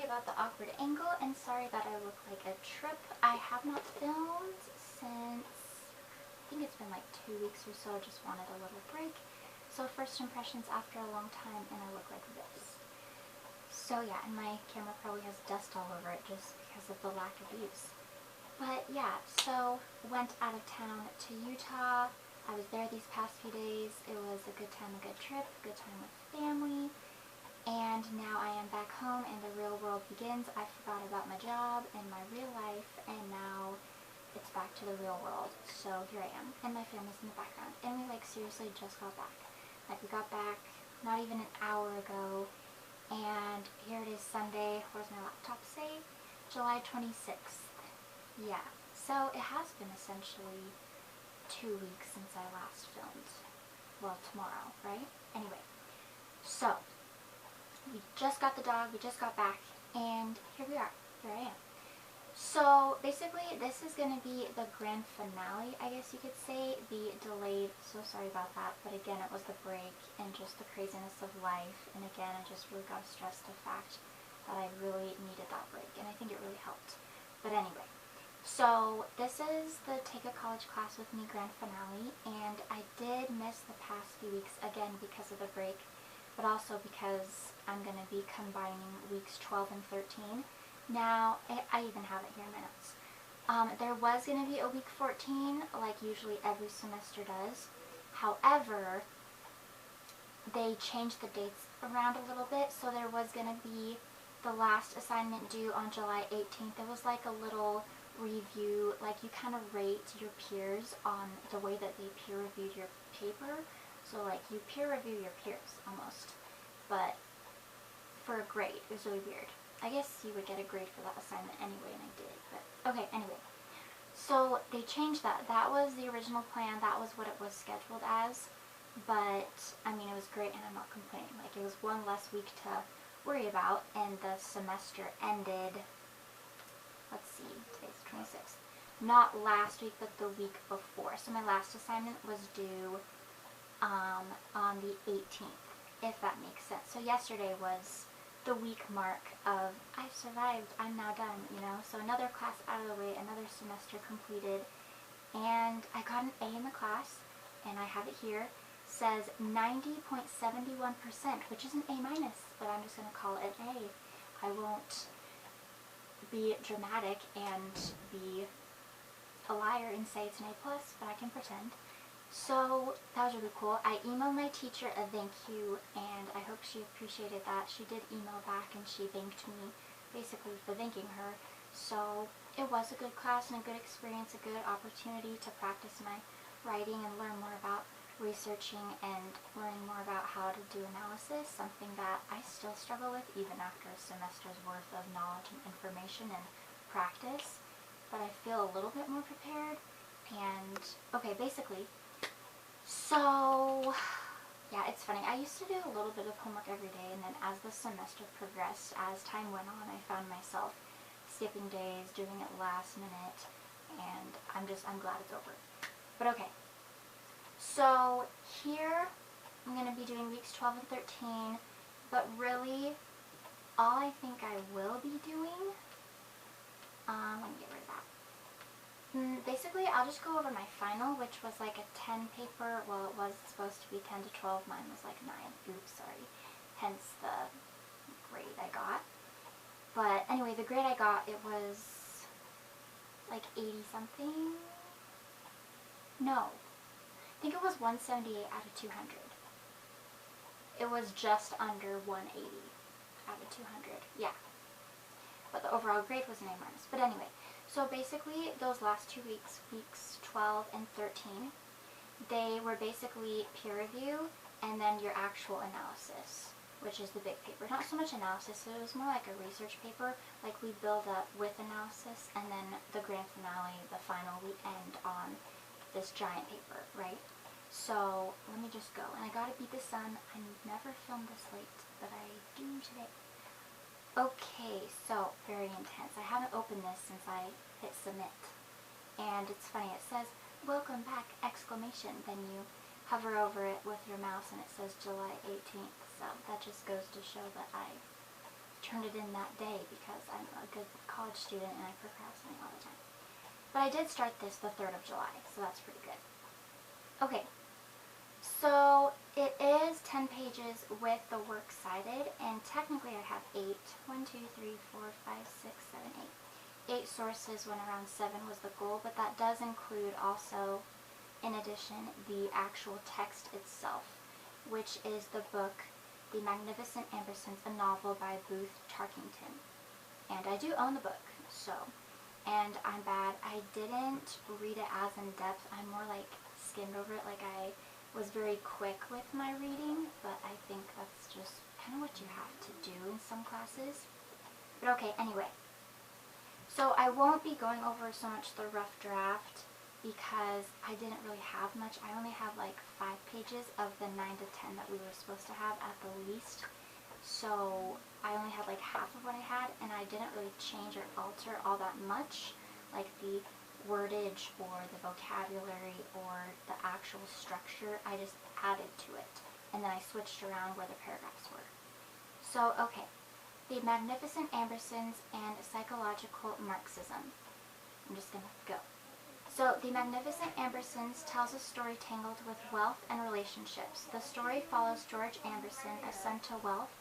about the awkward angle, and sorry that I look like a trip. I have not filmed since, I think it's been like 2 weeks or so. I just wanted a little break. So first impressions after a long time, and I look like this. So yeah, and my camera probably has dust all over it just because of the lack of use. But yeah, so went out of town to Utah. I was there these past few days. It was a good time, a good trip, good time with family. And now I am back home and the real world begins. I forgot about my job and my real life, and now it's back to the real world. So here I am, and my family's in the background. And we like seriously just got back. Like we got back not even an hour ago, and here it is Sunday. What does my laptop say? July 26th. Yeah, so it has been essentially 2 weeks since I last filmed. Well, tomorrow, right? Anyway, so we just got the dog, we just got back, and here we are. Here I am. So basically, this is going to be the grand finale, I guess you could say. The delayed, so sorry about that, but again, it was the break and just the craziness of life. And again, I just really got to stress the fact that I really needed that break, and I think it really helped. But anyway, so this is the Take a College Class with Me grand finale, and I did miss the past few weeks, again, because of the break, but also because I'm going to be combining weeks 12 and 13. Now, I even have it here in my notes. There was going to be a week 14, like usually every semester does. However, they changed the dates around a little bit, so there was going to be the last assignment due on July 18th. It was like a little review, like you kind of rate your peers on the way that they peer reviewed your paper. So like you peer review your peers almost, but for a grade. It was really weird. I guess you would get a grade for that assignment anyway, and I did, but okay, anyway. So they changed that. That was the original plan. That was what it was scheduled as, but I mean, it was great, and I'm not complaining. Like, it was one less week to worry about, and the semester ended, let's see, today's the 26th. Not last week, but the week before. So my last assignment was due on the 18th, if that makes sense. So yesterday was the week mark of I've survived, I'm now done, you know. So another class out of the way, another semester completed, and I got an A in the class, and I have it here. Says 90.71%, which is an A minus, but I'm just going to call it an A. I won't be dramatic and be a liar and say it's an A plus, but I can pretend. So that was really cool. I emailed my teacher a thank you, and I hope she appreciated that. She did email back, and she thanked me basically for thanking her. So it was a good class and a good experience, a good opportunity to practice my writing and learn more about researching and learning more about how to do analysis, something that I still struggle with even after a semester's worth of knowledge and information and practice. But I feel a little bit more prepared. And okay, basically, so yeah, it's funny. I used to do a little bit of homework every day, and then as the semester progressed, as time went on, I found myself skipping days, doing it last minute, and I'm glad it's over. But okay, so here I'm going to be doing weeks 12 and 13, but really all I think I will be doing, let me get rid of that. Basically, I'll just go over my final, which was like a 10 paper. Well, it was supposed to be 10 to 12. Mine was like 9. Oops, sorry. Hence the grade I got. But anyway, the grade I got, it was like 80 something. No. I think it was 178 out of 200. It was just under 180 out of 200. Yeah. But the overall grade was an A minus. But anyway. So basically, those last 2 weeks, weeks 12 and 13, they were basically peer review and then your actual analysis, which is the big paper. Not so much analysis, it was more like a research paper. Like we build up with analysis, and then the grand finale, the final, we end on this giant paper, right? So let me just go. And I gotta beat the sun. I never filmed this late, but I do today. Okay, so very intense. I haven't opened this since I hit submit. And it's funny, it says, "Welcome back!" exclamation. Then you hover over it with your mouse and it says July 18th. So that just goes to show that I turn it in that day because I'm a good college student and I procrastinate all the time. But I did start this the 3rd of July, so that's pretty good. Okay, so it is 10 pages with the works cited, and technically I have 8. 1, 2, 3, 4, 5, 6, 7, 8. 8 sources when around 7 was the goal, but that does include also, in addition, the actual text itself, which is the book The Magnificent Ambersons, a novel by Booth Tarkington. And I do own the book, so, and I'm bad. I didn't read it as in depth. I more like skimmed over it, like I was very quick with my reading, but I think that's just kind of what you have to do in some classes. But okay, anyway. So I won't be going over so much the rough draft because I didn't really have much. I only have like 5 pages of the 9 to 10 that we were supposed to have at the least. So I only had like half of what I had, and I didn't really change or alter all that much, like the wordage or the vocabulary or the actual structure. I just added to it, and then I switched around where the paragraphs were. So, okay. The Magnificent Ambersons and Psychological Marxism. I'm just going to go. So, The Magnificent Ambersons tells a story tangled with wealth and relationships. The story follows George Amberson, a son to wealth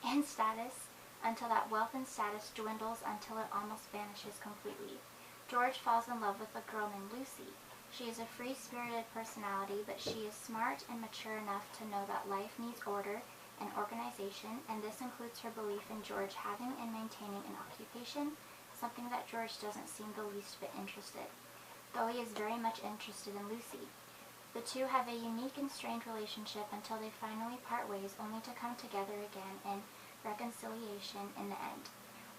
and status, until that wealth and status dwindles until it almost vanishes completely. George falls in love with a girl named Lucy. She is a free-spirited personality, but she is smart and mature enough to know that life needs order and organization, and this includes her belief in George having and maintaining an occupation, something that George doesn't seem the least bit interested, though he is very much interested in Lucy. The two have a unique and strained relationship until they finally part ways, only to come together again in reconciliation in the end.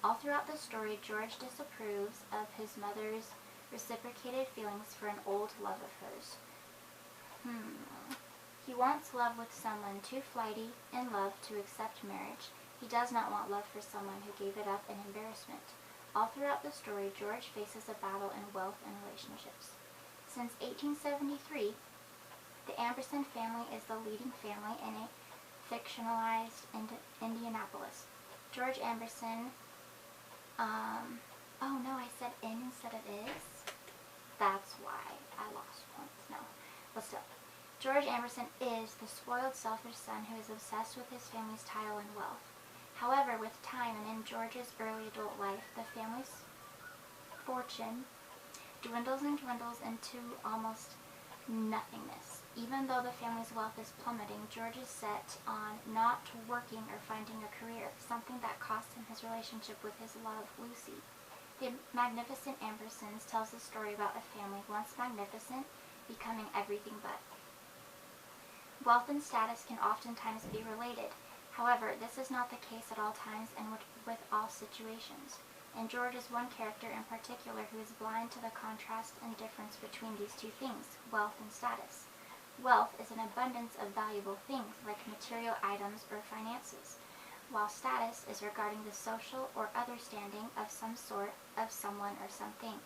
All throughout the story, George disapproves of his mother's reciprocated feelings for an old love of hers. He wants love with someone too flighty in love to accept marriage. He does not want love for someone who gave it up in embarrassment. All throughout the story, George faces a battle in wealth and relationships. Since 1873, the Amberson family is the leading family in a fictionalized Indianapolis. George Amberson, oh no, I said in instead of is. That's why I lost points. No, but still. George Amberson is the spoiled, selfish son who is obsessed with his family's title and wealth. However, with time and in George's early adult life, the family's fortune dwindles and dwindles into almost nothingness. Even though the family's wealth is plummeting, George is set on not working or finding a career, something that cost him his relationship with his love, Lucy. The Magnificent Ambersons tells the story about a family once magnificent becoming everything but. Wealth and status can oftentimes be related. However, this is not the case at all times and with all situations. And George is one character in particular who is blind to the contrast and difference between these two things, wealth and status. Wealth is an abundance of valuable things like material items or finances, while status is regarding the social or other standing of some sort of someone or something.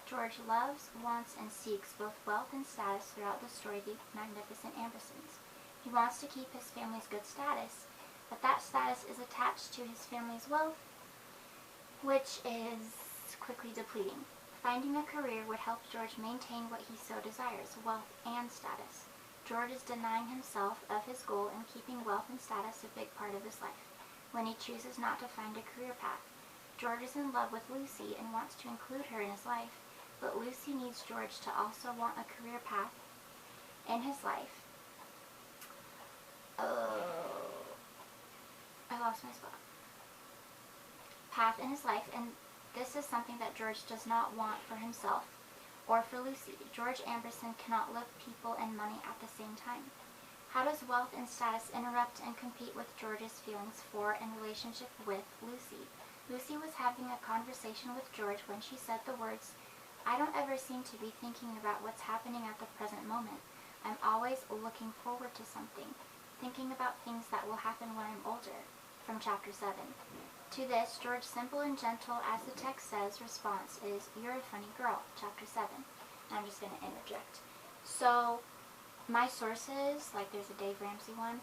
George loves, wants, and seeks both wealth and status throughout the story The Magnificent Ambersons. He wants to keep his family's good status, but that status is attached to his family's wealth, which is quickly depleting. Finding a career would help George maintain what he so desires, wealth and status. George is denying himself of his goal and keeping wealth and status a big part of his life when he chooses not to find a career path. George is in love with Lucy and wants to include her in his life, but Lucy needs George to also want a career path in his life. I lost my spot. Path in his life, and this is something that George does not want for himself or for Lucy. George Amberson cannot love people and money at the same time. How does wealth and status interrupt and compete with George's feelings for and relationship with Lucy? Lucy was having a conversation with George when she said the words, "I don't ever seem to be thinking about what's happening at the present moment. I'm always looking forward to something, thinking about things that will happen when I'm older," from Chapter 7. To this, George, simple and gentle as the text says, response is, "You're a funny girl," Chapter 7. And I'm just going to interject. So, my sources, like there's a Dave Ramsey one,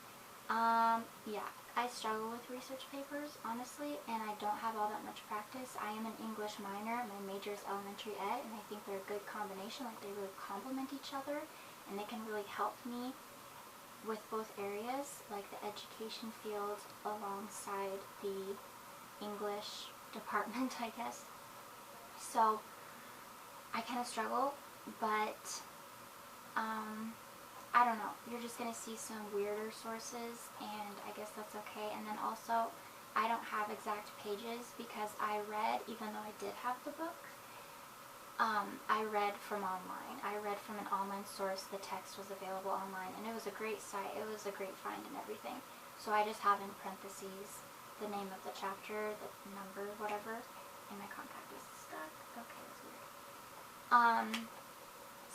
yeah, I struggle with research papers, honestly, and I don't have all that much practice. I am an English minor. My major is elementary ed, and I think they're a good combination. Like, they really complement each other, and they can really help me with both areas, like the education field alongside the English department, I guess. So I kind of struggle, but I don't know. You're just going to see some weirder sources, and I guess that's okay. And then also, I don't have exact pages because I read, even though I did have the book, I read from online. I read from an online source. The text was available online, and it was a great site. It was a great find and everything. So I just have in parentheses the name of the chapter, the number, whatever, and my contact is stuck. Okay, that's weird.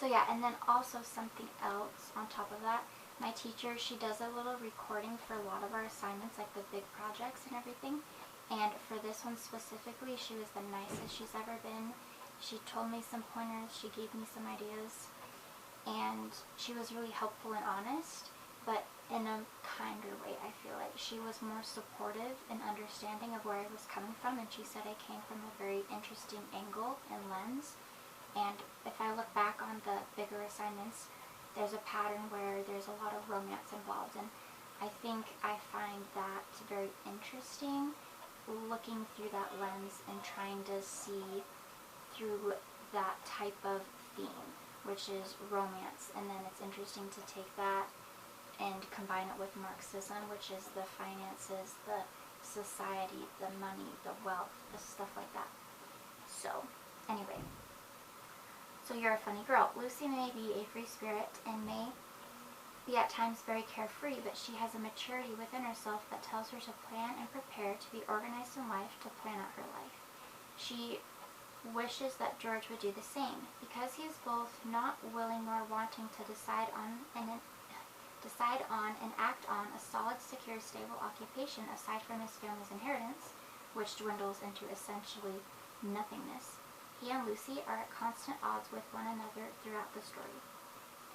So yeah, and then also something else on top of that. My teacher, she does a little recording for a lot of our assignments, like the big projects and everything. And for this one specifically, she was the nicest she's ever been. She told me some pointers, she gave me some ideas, and she was really helpful and honest, but in a kinder way, I feel like. She was more supportive and understanding of where I was coming from, and she said I came from a very interesting angle and lens. And if I look back on the bigger assignments, there's a pattern where there's a lot of romance involved, and I think I find that very interesting, looking through that lens and trying to see through that type of theme, which is romance. And then it's interesting to take that and combine it with Marxism, which is the finances, the society, the money, the wealth, the stuff like that. So, anyway. So you're a funny girl. Lucy may be a free spirit and may be at times very carefree, but she has a maturity within herself that tells her to plan and prepare to be organized in life, to plan out her life. She wishes that George would do the same, because he is both not willing nor wanting to decide on and act on a solid, secure, stable occupation aside from his family's inheritance, which dwindles into essentially nothingness. He and Lucy are at constant odds with one another throughout the story.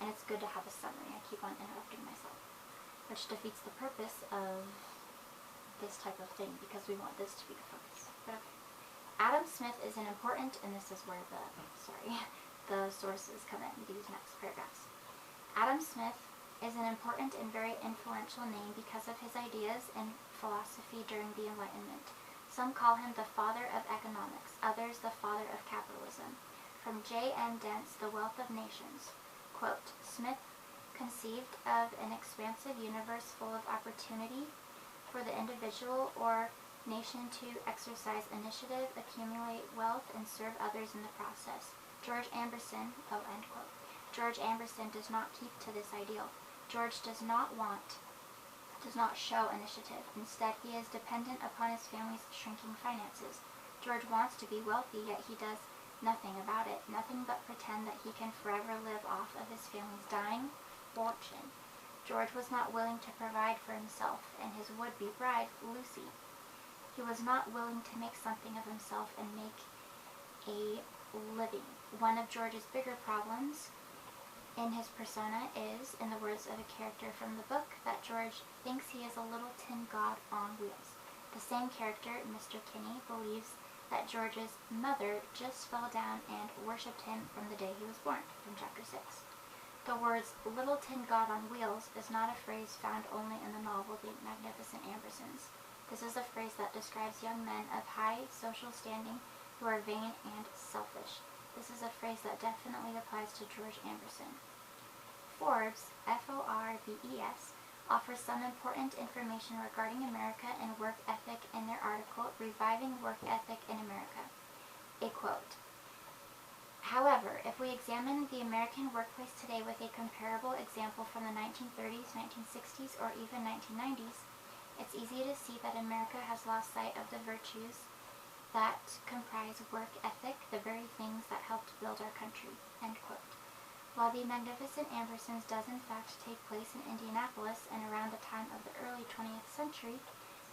And it's good to have a summary. I keep on interrupting myself. Which defeats the purpose of this type of thing, because we want this to be the focus. But okay. Adam Smith is an important, and this is where the sources come in, these next paragraphs. Adam Smith is an important and very influential name because of his ideas and philosophy during the Enlightenment. Some call him the father of economics, others the father of capitalism. From J.M. Dent's The Wealth of Nations, quote, Smith conceived of an expansive universe full of opportunity for the individual or nation to exercise initiative, accumulate wealth, and serve others in the process. George Amberson, end quote. George Amberson does not keep to this ideal. George does not show initiative. Instead, he is dependent upon his family's shrinking finances. George wants to be wealthy, yet he does nothing about it, nothing but pretend that he can forever live off of his family's dying fortune. George was not willing to provide for himself and his would-be bride, Lucy. He was not willing to make something of himself and make a living. One of George's bigger problems in his persona is, in the words of a character from the book, that George thinks he is a little tin god on wheels. The same character, Mr. Kinney, believes that George's mother just fell down and worshipped him from the day he was born, from chapter 6. The words little tin god on wheels is not a phrase found only in the novel The Magnificent Ambersons. This is a phrase that describes young men of high social standing who are vain and selfish. This is a phrase that definitely applies to George Amberson. Forbes, Forbes, offers some important information regarding America and work ethic in their article, Reviving Work Ethic in America. A quote, however, if we examine the American workplace today with a comparable example from the 1930s, 1960s, or even 1990s, it's easy to see that America has lost sight of the virtues that comprise work ethic, the very things that helped build our country, end quote. While The Magnificent Ambersons does in fact take place in Indianapolis and around the time of the early 20th century,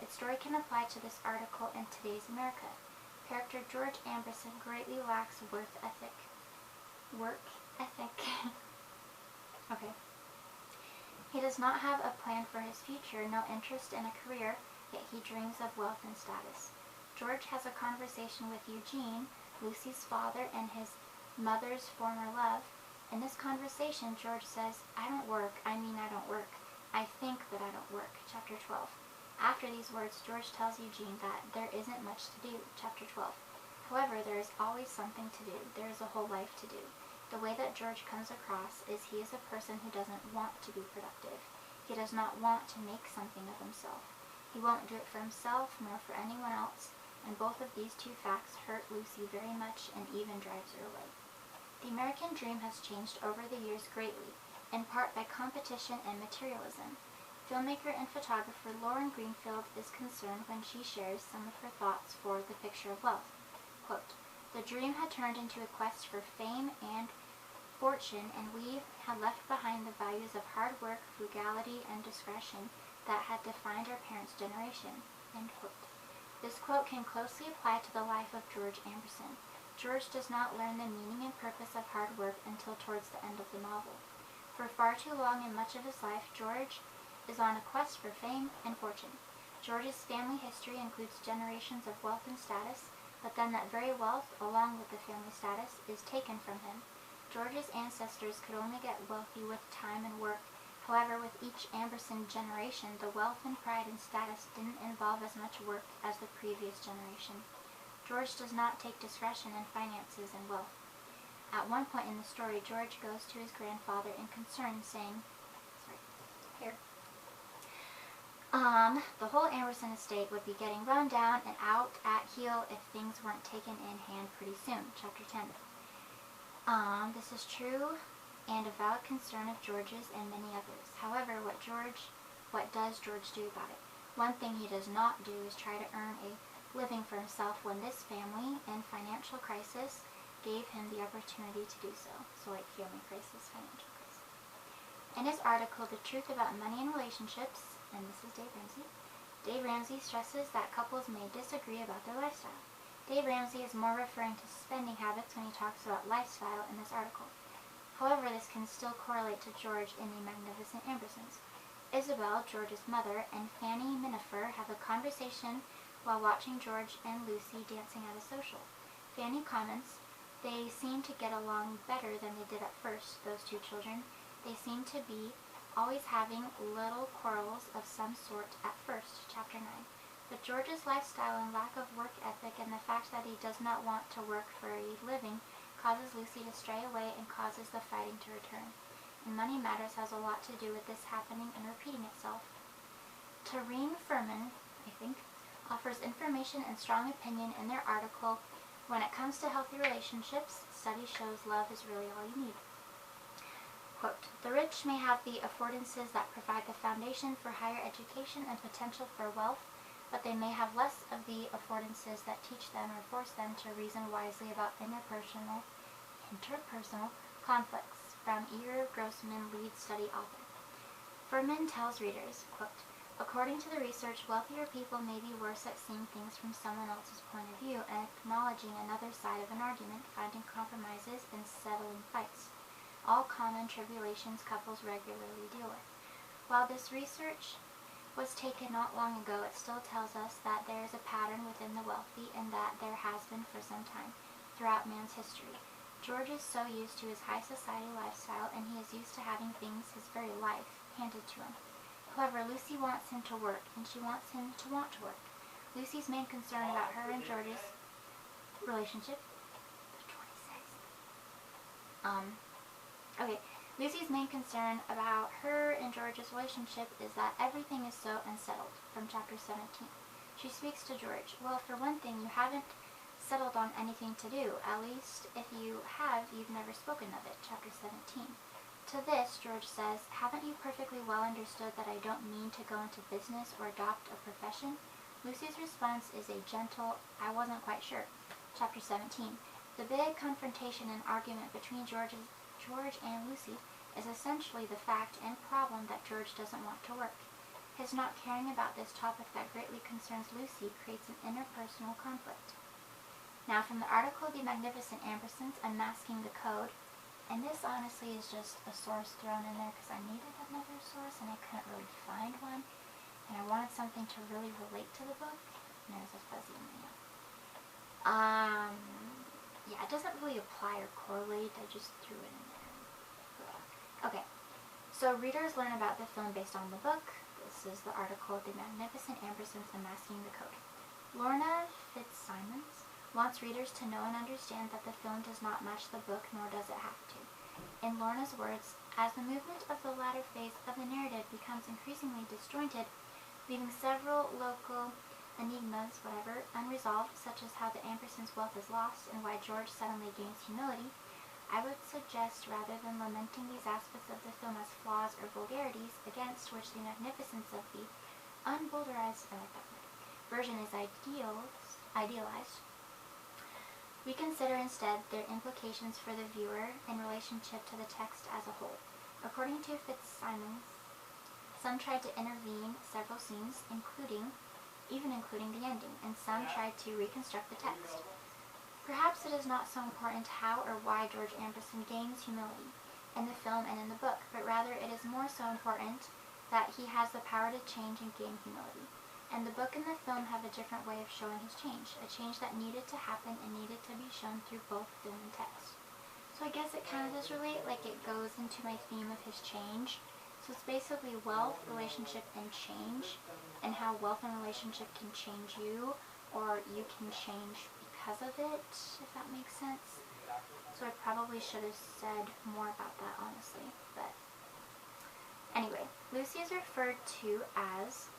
its story can apply to this article in today's America. Character George Amberson greatly lacks work ethic. Okay. He does not have a plan for his future, no interest in a career, yet he dreams of wealth and status. George has a conversation with Eugene, Lucy's father and his mother's former love. In this conversation, George says, I don't work. I don't work. I think that I don't work. Chapter 12. After these words, George tells Eugene that there isn't much to do. Chapter 12. However, there is always something to do. There is a whole life to do. The way that George comes across is he is a person who doesn't want to be productive. He does not want to make something of himself. He won't do it for himself nor for anyone else, and both of these two facts hurt Lucy very much and even drives her away. The American dream has changed over the years greatly, in part by competition and materialism. Filmmaker and photographer Lauren Greenfield is concerned when she shares some of her thoughts for The Picture of Wealth. Quote, the dream had turned into a quest for fame and fortune, and we had left behind the values of hard work, frugality, and discretion that had defined our parents' generation. End quote. This quote can closely apply to the life of George Amberson. George does not learn the meaning and purpose of hard work until towards the end of the novel. For far too long and much of his life, George is on a quest for fame and fortune. George's family history includes generations of wealth and status, but then that very wealth, along with the family status, is taken from him. George's ancestors could only get wealthy with time and work. However, with each Amberson generation, the wealth and pride and status didn't involve as much work as the previous generation. George does not take discretion in finances and wealth. At one point in the story, George goes to his grandfather in concern, saying, the whole Amberson estate would be getting run down and out at heel if things weren't taken in hand pretty soon. Chapter 10. This is true and a valid concern of George's and many others. However, what does George do about it? One thing he does not do is try to earn a living for himself when this family and financial crisis gave him the opportunity to do so. So like family crisis, financial crisis. In his article, The Truth About Money and Relationships, and this is Dave Ramsey stresses that couples may disagree about their lifestyle. Dave Ramsey is more referring to spending habits when he talks about lifestyle in this article. However, this can still correlate to George in The Magnificent Ambersons. Isabel, George's mother, and Fanny Minifer have a conversation while watching George and Lucy dancing at a social. Fanny comments, they seem to get along better than they did at first, those two children. They seem to be always having little quarrels of some sort at first. Chapter 9. But George's lifestyle and lack of work ethic and the fact that he does not want to work for a living causes Lucy to stray away and causes the fighting to return. And Money Matters has a lot to do with this happening and repeating itself. Tareen Furman, offers information and strong opinion in their article, When it comes to healthy relationships, study shows love is really all you need. Quote, the rich may have the affordances that provide the foundation for higher education and potential for wealth, but they may have less of the affordances that teach them or force them to reason wisely about interpersonal conflicts. From E. Grossman, lead study author. Furman tells readers, quote, according to the research, wealthier people may be worse at seeing things from someone else's point of view and acknowledging another side of an argument, finding compromises, and settling fights. All common tribulations couples regularly deal with. While this research was taken not long ago, it still tells us that there is a pattern within the wealthy and that there has been for some time throughout man's history. George is so used to his high society lifestyle, and he is used to having things his very life handed to him. However, Lucy wants him to work, and she wants him to want to work. Lucy's main concern about her and George's relationship. Lucy's main concern about her and George's relationship is that everything is so unsettled. From chapter 17. She speaks to George. Well, for one thing, you haven't settled on anything to do. At least, if you have, you've never spoken of it. Chapter 17. To this, George says, haven't you perfectly well understood that I don't mean to go into business or adopt a profession? Lucy's response is a gentle, I wasn't quite sure. Chapter 17. The big confrontation and argument between George and Lucy is essentially the fact and problem that George doesn't want to work. His not caring about this topic that greatly concerns Lucy creates an interpersonal conflict. Now from the article The Magnificent Ambersons, Unmasking the Code, And this honestly is just a source thrown in there because I needed another source and I couldn't really find one. And I wanted something to really relate to the book. And there's a fuzzy in my hand. Yeah, it doesn't really apply or correlate. I just threw it in there. Okay, so readers learn about the film based on the book. This is the article, The Magnificent Ambersons Unmasking the Code. Lorna Fitzsimons wants readers to know and understand that the film does not match the book, nor does it have to. In Lorna's words, as the movement of the latter phase of the narrative becomes increasingly disjointed, leaving several local enigmas, unresolved, such as how the Ambersons' wealth is lost and why George suddenly gains humility, I would suggest, rather than lamenting these aspects of the film as flaws or vulgarities, against which the magnificence of the unbulderized version is idealized, we consider instead their implications for the viewer in relationship to the text as a whole. According to Fitzsimons, some tried to intervene several scenes, including the ending, and some tried to reconstruct the text. Perhaps it is not so important how or why George Amberson gains humility in the film and in the book, but rather it is more so important that he has the power to change and gain humility. And the book and the film have a different way of showing his change, a change that needed to happen and needed to be shown through both film and text. So I guess it kind of does relate, like it goes into my theme of his change. So it's basically wealth, relationship, and change, and how wealth and relationship can change you, or you can change because of it, if that makes sense. So I probably should have said more about that, honestly. But anyway, Lucy is referred to as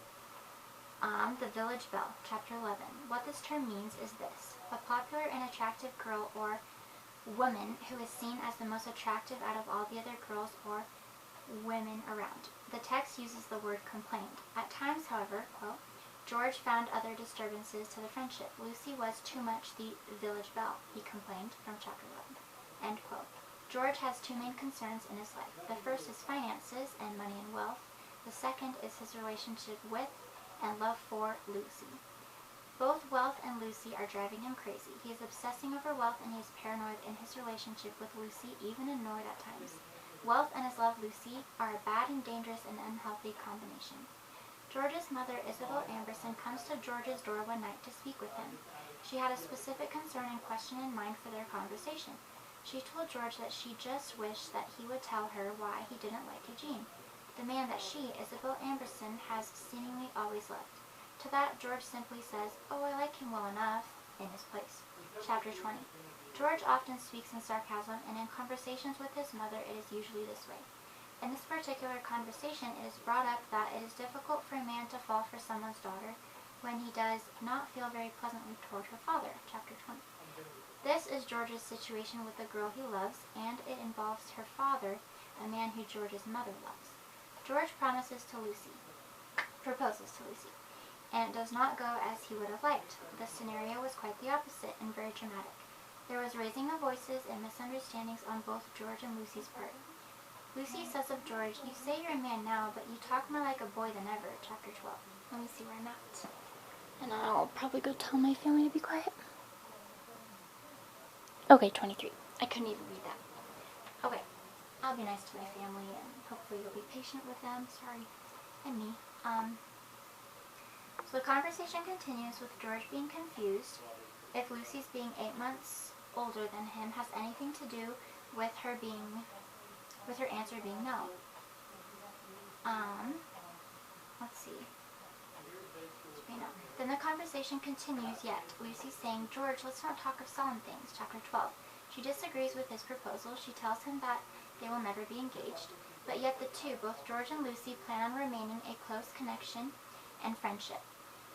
the Village Belle, Chapter 11. What this term means is this: a popular and attractive girl or woman who is seen as the most attractive out of all the other girls or women around. The text uses the word complained. At times, however, quote, George found other disturbances to the friendship. Lucy was too much the village belle, he complained, from Chapter 11. End quote. George has two main concerns in his life. The first is finances and money and wealth. The second is his relationship with and love for Lucy. Both wealth and Lucy are driving him crazy. He is obsessing over wealth and he is paranoid in his relationship with Lucy, even annoyed at times. Wealth and his love Lucy are a bad and dangerous and unhealthy combination. George's mother, Isabel Amberson, comes to George's door one night to speak with him. She had a specific concern and question in mind for their conversation. She told George that she just wished that he would tell her why he didn't like Eugene, the man that she, Isabel Amberson, has seemingly always loved. To that, George simply says, "Oh, I like him well enough," in his place. Chapter 20. George often speaks in sarcasm, and in conversations with his mother it is usually this way. In this particular conversation, it is brought up that it is difficult for a man to fall for someone's daughter when he does not feel very pleasantly toward her father. Chapter 20. This is George's situation with the girl he loves, and it involves her father, a man who George's mother loves. George proposes to Lucy, and it does not go as he would have liked. The scenario was quite the opposite and very dramatic. There was raising of voices and misunderstandings on both George and Lucy's part. Lucy says of George, "You say you're a man now, but you talk more like a boy than ever." Chapter 12. Let me see where I'm at. And I'll probably go tell my family to be quiet. Okay, 23. I couldn't even read that. Okay, I'll be nice to my family, and hopefully you'll be patient with them. Sorry, and me. So the conversation continues with George being confused if Lucy's being 8 months older than him has anything to do with her answer being no. Let's see. Then the conversation continues, yet Lucy's saying, "George, let's not talk of solemn things." Chapter 12. She disagrees with his proposal. She tells him that they will never be engaged, but yet the two, both George and Lucy, plan on remaining a close connection and friendship,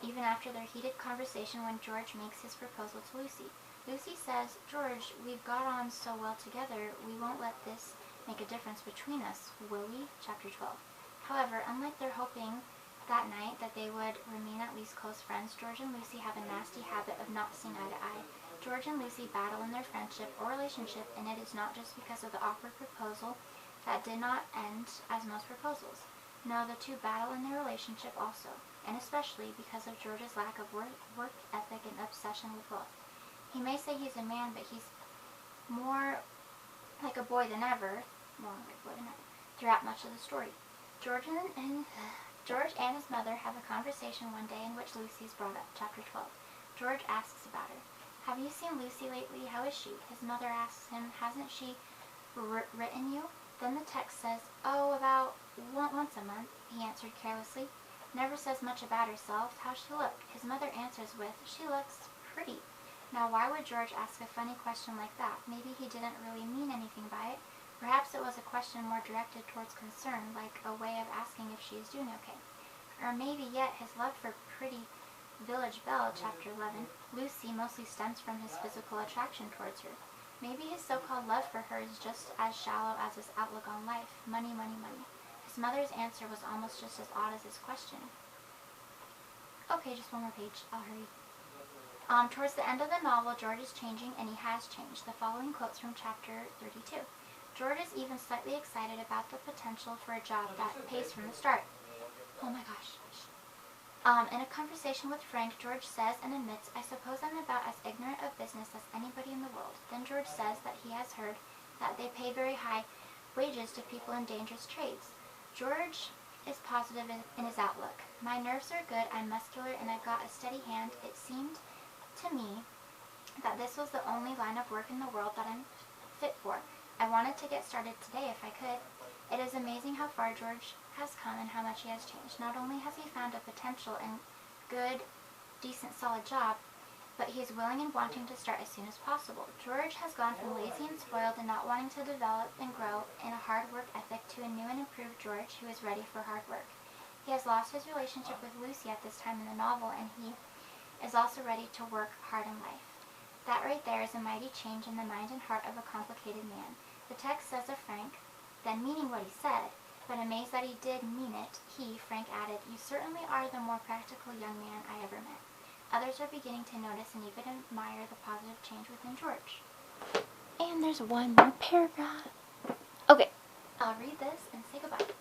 even after their heated conversation when George makes his proposal to Lucy. Lucy says, "George, we've got on so well together, we won't let this make a difference between us, will we?" Chapter 12. However, unlike their hoping that night that they would remain at least close friends, George and Lucy have a nasty habit of not seeing eye to eye. George and Lucy battle in their friendship or relationship, and it is not just because of the awkward proposal that did not end as most proposals. No, the two battle in their relationship also, and especially because of George's lack of work ethic and obsession with wealth. He may say he's a man, but he's more like a boy than ever, more like a boy than ever, throughout much of the story. George and his mother have a conversation one day in which Lucy is brought up. Chapter 12. George asks about her. Have you seen Lucy lately? How is she? His mother asks him, hasn't she written you? Then the text says, oh, about once a month, he answered carelessly. Never says much about herself. How's she look? His mother answers with, she looks pretty. Now why would George ask a funny question like that? Maybe he didn't really mean anything by it. Perhaps it was a question more directed towards concern, like a way of asking if she is doing okay. Or maybe yet his love for pretty Village Belle, Chapter 11, Lucy, mostly stems from his physical attraction towards her. Maybe his so-called love for her is just as shallow as his outlook on life. Money, money, money. His mother's answer was almost just as odd as his question. Okay, just one more page. I'll hurry. Towards the end of the novel, George is changing, and he has changed. The following quotes from Chapter 32. George is even slightly excited about the potential for a job that pays from the start. Oh my gosh. In a conversation with Frank, George says and admits, I suppose I'm about as ignorant of business as anybody in the world. Then George says that he has heard that they pay very high wages to people in dangerous trades. George is positive in his outlook. My nerves are good, I'm muscular, and I've got a steady hand. It seemed to me that this was the only line of work in the world that I'm fit for. I wanted to get started today if I could. It is amazing how far George has come and how much he has changed. Not only has he found a potential and good, decent, solid job, but he is willing and wanting to start as soon as possible. George has gone from lazy and spoiled and not wanting to develop and grow in a hard work ethic to a new and improved George who is ready for hard work. He has lost his relationship with Lucy at this time in the novel, and he is also ready to work hard in life. That right there is a mighty change in the mind and heart of a complicated man. The text says of Frank, then meaning what he said, but amazed that he did mean it, he, Frank, added, you certainly are the more practical young man I ever met. Others are beginning to notice and even admire the positive change within George. And there's one more paragraph. Okay, I'll read this and say goodbye.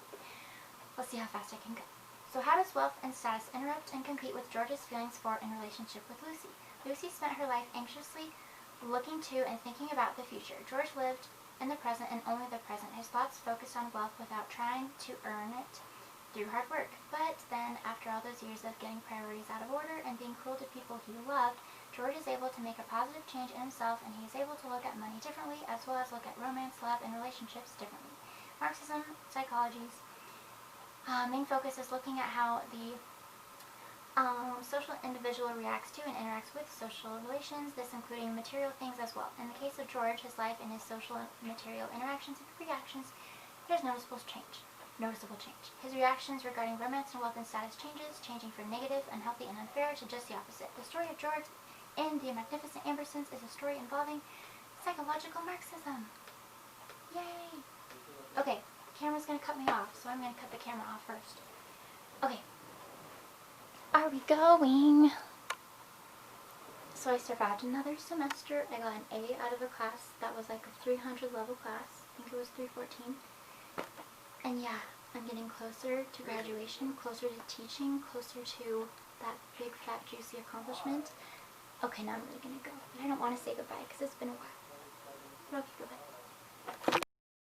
Let's see how fast I can go. So how does wealth and status interrupt and compete with George's feelings for and relationship with Lucy? Lucy spent her life anxiously looking to and thinking about the future. George lived in the present and only the present. His thoughts focused on wealth without trying to earn it through hard work. But then, after all those years of getting priorities out of order and being cruel to people he loved, George is able to make a positive change in himself, and he is able to look at money differently, as well as look at romance, love, and relationships differently. Marxism, psychology's main focus is looking at how the social individual reacts to and interacts with social relations, this including material things as well. In the case of George, his life and his social and material interactions and reactions, there's noticeable change. His reactions regarding romance and wealth and status changes, changing from negative, unhealthy, and unfair to just the opposite. The story of George in The Magnificent Ambersons is a story involving psychological Marxism. Yay! Okay, camera's gonna cut me off, so I'm gonna cut the camera off first. Okay. Are we going? So I survived another semester. I got an A out of a class that was like a 300 level class. I think it was 314. And yeah, I'm getting closer to graduation, closer to teaching, closer to that big, fat, juicy accomplishment. Okay, now I'm really gonna go. But I don't want to say goodbye because it's been a while. Okay, goodbye.